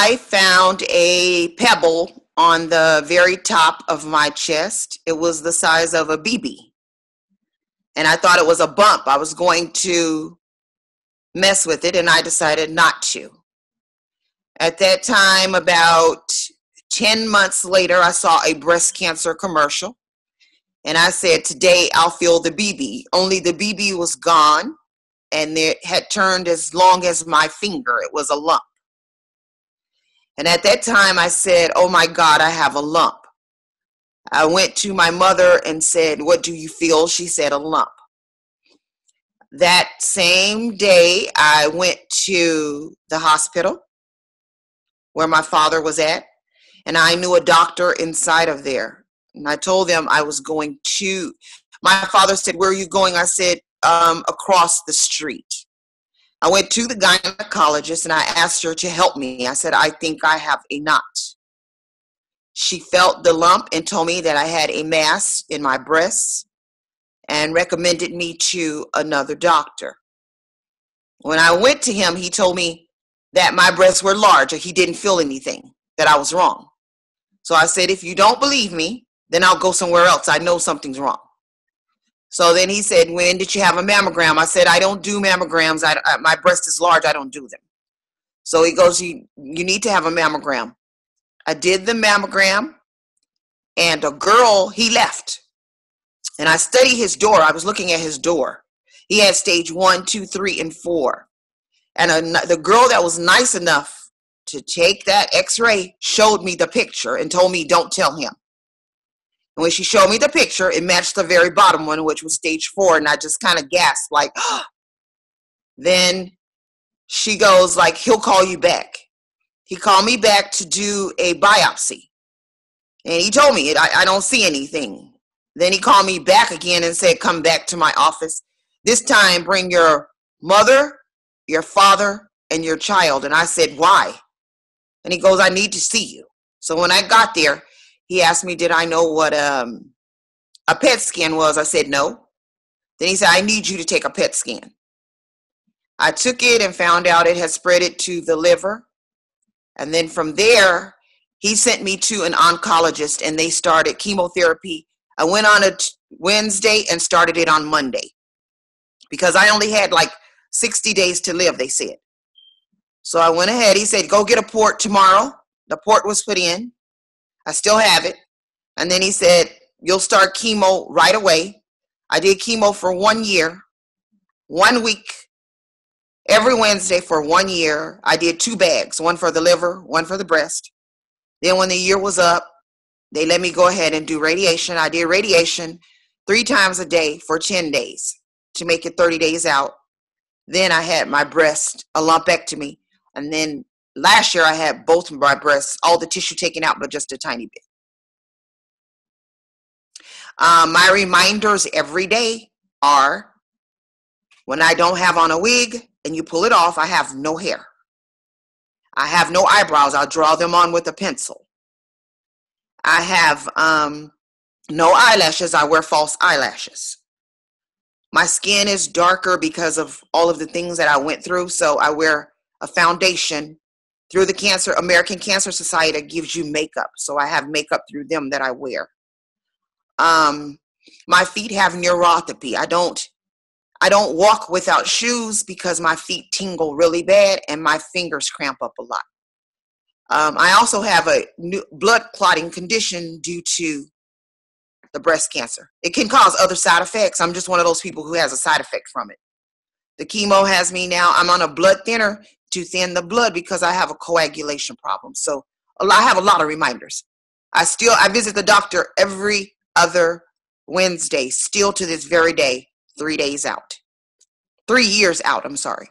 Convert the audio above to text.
I found a pebble on the very top of my chest. It was the size of a BB. And I thought it was a bump. I was going to mess with it, and I decided not to. At that time, about 10 months later, I saw a breast cancer commercial. And I said, today I'll feel the BB. Only the BB was gone, and it had turned as long as my finger. It was a lump. And at that time, I said, oh my God, I have a lump. I went to my mother and said, what do you feel? She said, a lump. That same day, I went to the hospital where my father was at, and I knew a doctor inside of there. And I told them I was going to, my father said, where are you going? I said, across the street. I went to the gynecologist and I asked her to help me. I said, I think I have a knot. She felt the lump and told me that I had a mass in my breasts and recommended me to another doctor. When I went to him, he told me that my breasts were large and he didn't feel anything, that I was wrong. So I said, if you don't believe me, then I'll go somewhere else. I know something's wrong. So then he said, when did you have a mammogram? I said, I don't do mammograms. My breast is large. I don't do them. So he goes, you need to have a mammogram. I did the mammogram, and a girl, he left. And I studied his door. I was looking at his door. He had stage 1, 2, 3, and 4. And the girl that was nice enough to take that x-ray showed me the picture and told me, don't tell him. And when she showed me the picture, it matched the very bottom one, which was stage 4. And I just kind of gasped like, oh. Then she goes like, he'll call you back. He called me back to do a biopsy. And he told me, I don't see anything. Then he called me back again and said, come back to my office. This time, bring your mother, your father, and your child. And I said, why? And he goes, I need to see you. So when I got there, he asked me, did I know what a PET scan was? I said, no. Then he said, I need you to take a PET scan. I took it and found out it had spread it to the liver. And then from there, he sent me to an oncologist and they started chemotherapy. I went on a Wednesday and started it on Monday because I only had like 60 days to live, they said. So I went ahead. He said, go get a port tomorrow. The port was put in. I still have it. And then he said, you'll start chemo right away. I did chemo for 1 year, 1 week, every Wednesday for 1 year. I did 2 bags, one for the liver, one for the breast. Then when the year was up, they let me go ahead and do radiation. I did radiation 3 times a day for 10 days to make it 30 days out. Then I had my breast, a lumpectomy. And then last year I had both of my breasts, all the tissue taken out, but just a tiny bit. My reminders every day are when I don't have on a wig and you pull it off, I have no hair. I have no eyebrows. I'll draw them on with a pencil. I have no eyelashes. I wear false eyelashes. My skin is darker because of all of the things that I went through. So I wear a foundation through the American Cancer Society that gives you makeup. So I have makeup through them that I wear. My feet have neuropathy. I don't walk without shoes because my feet tingle really bad and my fingers cramp up a lot. I also have a blood clotting condition due to the breast cancer. It can cause other side effects. I'm just one of those people who has a side effect from it. The chemo has me now. I'm on a blood thinner to thin the blood because I have a coagulation problem. So I have a lot of reminders. I visit the doctor every other Wednesday, still to this very day, 3 days out. 3 years out, I'm sorry.